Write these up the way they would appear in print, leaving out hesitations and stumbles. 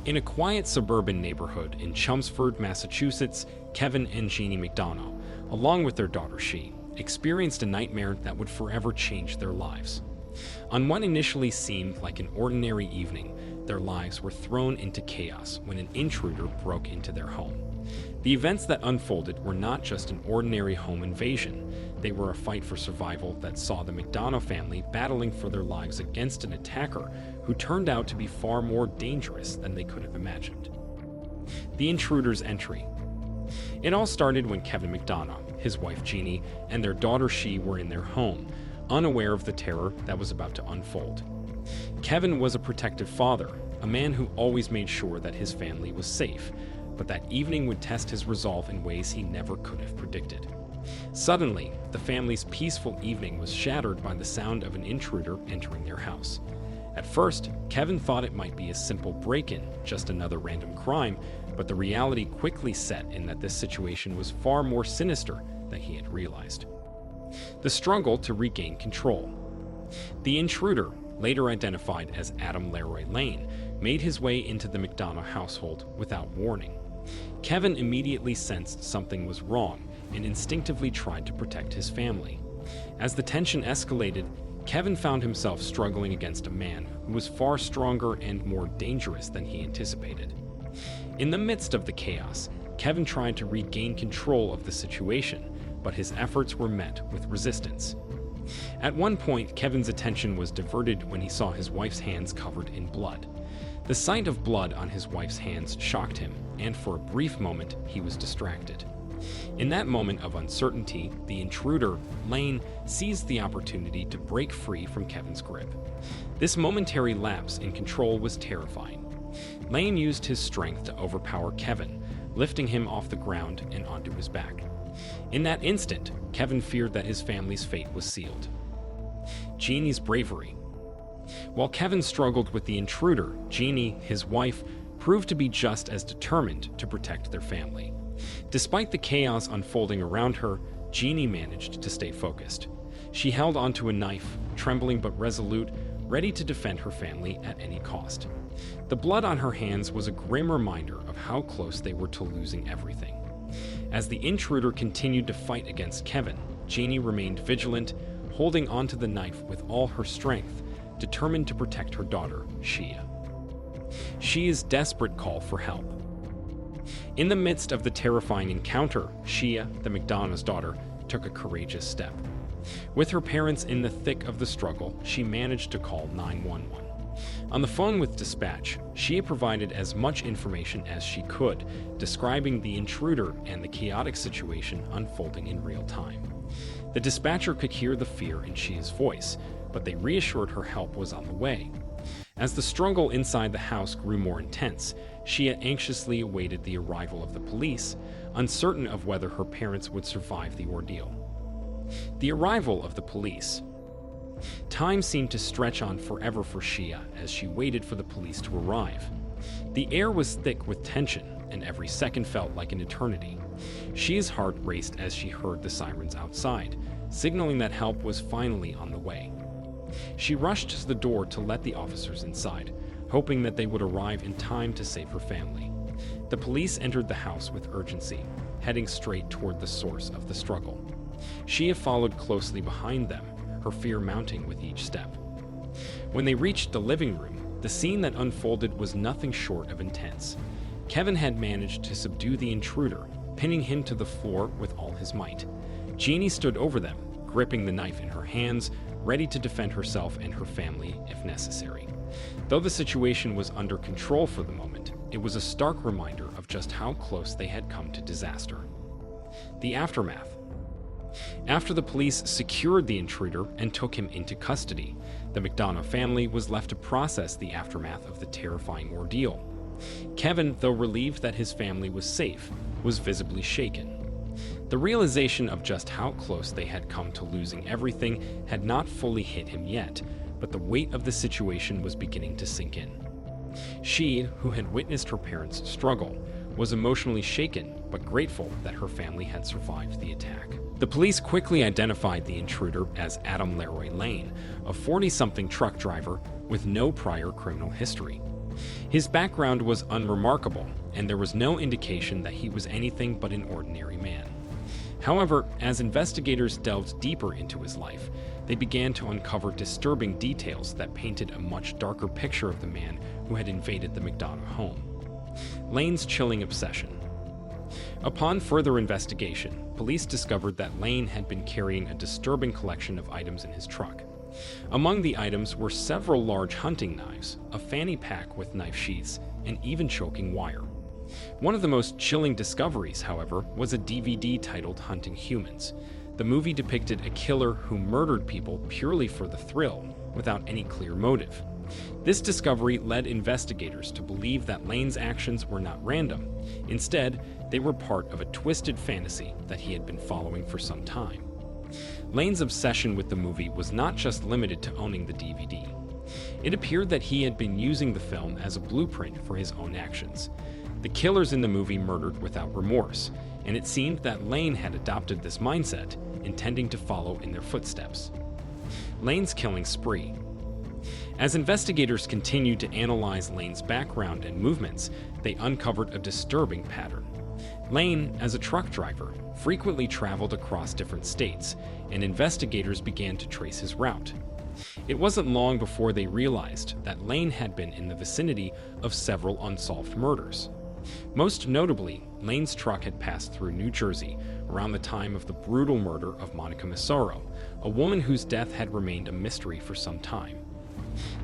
In a quiet suburban neighborhood in Chelmsford, Massachusetts, Kevin and Jeannie McDonough, along with their daughter She, experienced a nightmare that would forever change their lives. On what initially seemed like an ordinary evening, their lives were thrown into chaos when an intruder broke into their home. The events that unfolded were not just an ordinary home invasion. They were a fight for survival that saw the McDonough family battling for their lives against an attacker who turned out to be far more dangerous than they could have imagined. The intruder's entry. It all started when Kevin McDonough, his wife Jeannie, and their daughter She were in their home, unaware of the terror that was about to unfold. Kevin was a protective father, a man who always made sure that his family was safe, but that evening would test his resolve in ways he never could have predicted. Suddenly, the family's peaceful evening was shattered by the sound of an intruder entering their house. At first, Kevin thought it might be a simple break-in, just another random crime, but the reality quickly set in that this situation was far more sinister than he had realized. The struggle to regain control. The intruder, later identified as Adam Leroy Lane, made his way into the McDonough household without warning. Kevin immediately sensed something was wrong and instinctively tried to protect his family. As the tension escalated, Kevin found himself struggling against a man who was far stronger and more dangerous than he anticipated. In the midst of the chaos, Kevin tried to regain control of the situation, but his efforts were met with resistance. At one point, Kevin's attention was diverted when he saw his wife's hands covered in blood. The sight of blood on his wife's hands shocked him, and for a brief moment, he was distracted. In that moment of uncertainty, the intruder, Lane, seized the opportunity to break free from Kevin's grip. This momentary lapse in control was terrifying. Lane used his strength to overpower Kevin, lifting him off the ground and onto his back. In that instant, Kevin feared that his family's fate was sealed. Jeannie's bravery. While Kevin struggled with the intruder, Jeannie, his wife, proved to be just as determined to protect their family. Despite the chaos unfolding around her, Jeannie managed to stay focused. She held onto a knife, trembling but resolute, ready to defend her family at any cost. The blood on her hands was a grim reminder of how close they were to losing everything. As the intruder continued to fight against Kevin, Jeannie remained vigilant, holding onto the knife with all her strength, determined to protect her daughter, Shea. Shea's desperate call for help. In the midst of the terrifying encounter, Shea, the McDonough's daughter, took a courageous step. With her parents in the thick of the struggle, she managed to call 911. On the phone with dispatch, Shea provided as much information as she could, describing the intruder and the chaotic situation unfolding in real time. The dispatcher could hear the fear in Shea's voice, but they reassured her help was on the way. As the struggle inside the house grew more intense, Shea anxiously awaited the arrival of the police, uncertain of whether her parents would survive the ordeal. The arrival of the police. Time seemed to stretch on forever for Shea as she waited for the police to arrive. The air was thick with tension, and every second felt like an eternity. Shea's heart raced as she heard the sirens outside, signaling that help was finally on the way. She rushed to the door to let the officers inside, hoping that they would arrive in time to save her family. The police entered the house with urgency, heading straight toward the source of the struggle. Shea followed closely behind them, her fear mounting with each step. When they reached the living room, the scene that unfolded was nothing short of intense. Kevin had managed to subdue the intruder, pinning him to the floor with all his might. Jeannie stood over them, gripping the knife in her hands, ready to defend herself and her family if necessary. Though the situation was under control for the moment, it was a stark reminder of just how close they had come to disaster. The aftermath. After the police secured the intruder and took him into custody, the McDonough family was left to process the aftermath of the terrifying ordeal. Kevin, though relieved that his family was safe, was visibly shaken. The realization of just how close they had come to losing everything had not fully hit him yet, but the weight of the situation was beginning to sink in. She, who had witnessed her parents struggle, was emotionally shaken but grateful that her family had survived the attack. The police quickly identified the intruder as Adam Leroy Lane, a 40-something truck driver with no prior criminal history. His background was unremarkable, and there was no indication that he was anything but an ordinary man. However, as investigators delved deeper into his life, they began to uncover disturbing details that painted a much darker picture of the man who had invaded the McDonough home. Lane's chilling obsession. Upon further investigation, police discovered that Lane had been carrying a disturbing collection of items in his truck. Among the items were several large hunting knives, a fanny pack with knife sheaths, and even choking wire. One of the most chilling discoveries, however, was a DVD titled Hunting Humans. The movie depicted a killer who murdered people purely for the thrill, without any clear motive. This discovery led investigators to believe that Lane's actions were not random. Instead, they were part of a twisted fantasy that he had been following for some time. Lane's obsession with the movie was not just limited to owning the DVD. It appeared that he had been using the film as a blueprint for his own actions. The killers in the movie murdered without remorse, and it seemed that Lane had adopted this mindset, intending to follow in their footsteps. Lane's killing spree. As investigators continued to analyze Lane's background and movements, they uncovered a disturbing pattern. Lane, as a truck driver, frequently traveled across different states, and investigators began to trace his route. It wasn't long before they realized that Lane had been in the vicinity of several unsolved murders. Most notably, Lane's truck had passed through New Jersey around the time of the brutal murder of Monica Massaro, a woman whose death had remained a mystery for some time.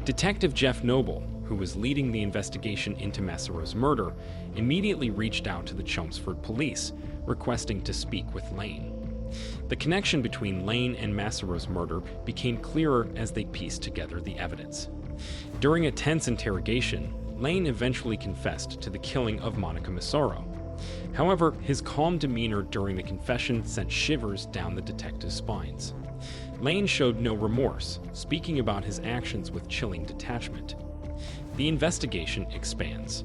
Detective Jeff Noble, who was leading the investigation into Massaro's murder, immediately reached out to the Chelmsford police, requesting to speak with Lane. The connection between Lane and Massaro's murder became clearer as they pieced together the evidence. During a tense interrogation, Lane eventually confessed to the killing of Monica Massaro. However, his calm demeanor during the confession sent shivers down the detective's spines. Lane showed no remorse, speaking about his actions with chilling detachment. The investigation expands.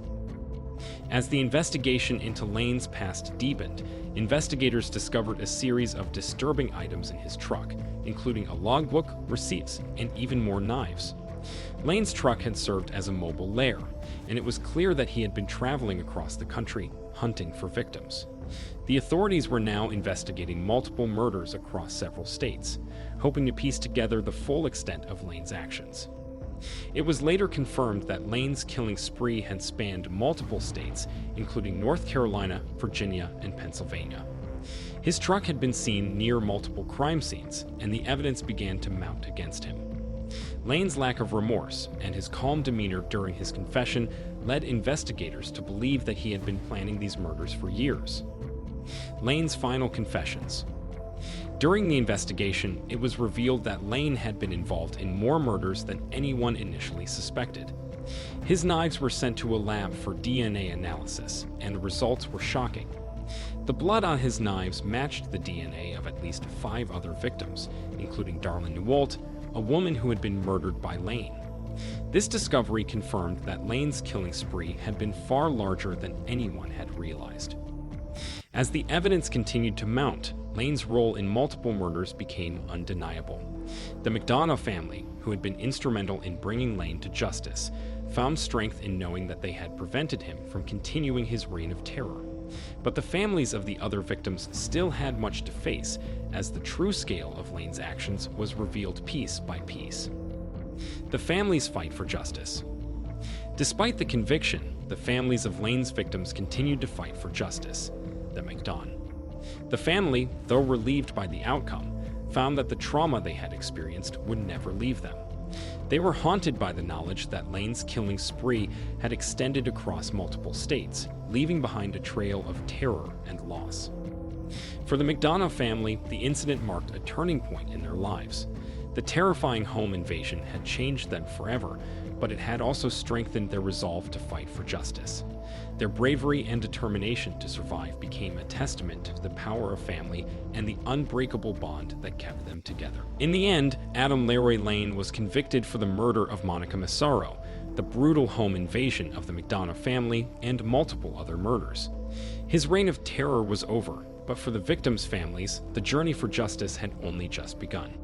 As the investigation into Lane's past deepened, investigators discovered a series of disturbing items in his truck, including a logbook, receipts, and even more knives. Lane's truck had served as a mobile lair, and it was clear that he had been traveling across the country, hunting for victims. The authorities were now investigating multiple murders across several states, hoping to piece together the full extent of Lane's actions. It was later confirmed that Lane's killing spree had spanned multiple states, including North Carolina, Virginia, and Pennsylvania. His truck had been seen near multiple crime scenes, and the evidence began to mount against him. Lane's lack of remorse and his calm demeanor during his confession led investigators to believe that he had been planning these murders for years. Lane's final confessions. During the investigation, it was revealed that Lane had been involved in more murders than anyone initially suspected. His knives were sent to a lab for DNA analysis, and the results were shocking. The blood on his knives matched the DNA of at least 5 other victims, including Darlene Newalt, a woman who had been murdered by Lane. This discovery confirmed that Lane's killing spree had been far larger than anyone had realized. As the evidence continued to mount, Lane's role in multiple murders became undeniable. The McDonough family, who had been instrumental in bringing Lane to justice, found strength in knowing that they had prevented him from continuing his reign of terror. But the families of the other victims still had much to face, as the true scale of Lane's actions was revealed piece by piece. The families fight for justice. Despite the conviction, the families of Lane's victims continued to fight for justice. The McDonough. The family, though relieved by the outcome, found that the trauma they had experienced would never leave them. They were haunted by the knowledge that Lane's killing spree had extended across multiple states, leaving behind a trail of terror and loss. For the McDonough family, the incident marked a turning point in their lives. The terrifying home invasion had changed them forever, but it had also strengthened their resolve to fight for justice. Their bravery and determination to survive became a testament to the power of family and the unbreakable bond that kept them together. In the end, Adam Leroy Lane was convicted for the murder of Monica Massaro, the brutal home invasion of the McDonough family, and multiple other murders. His reign of terror was over, but for the victims' families, the journey for justice had only just begun.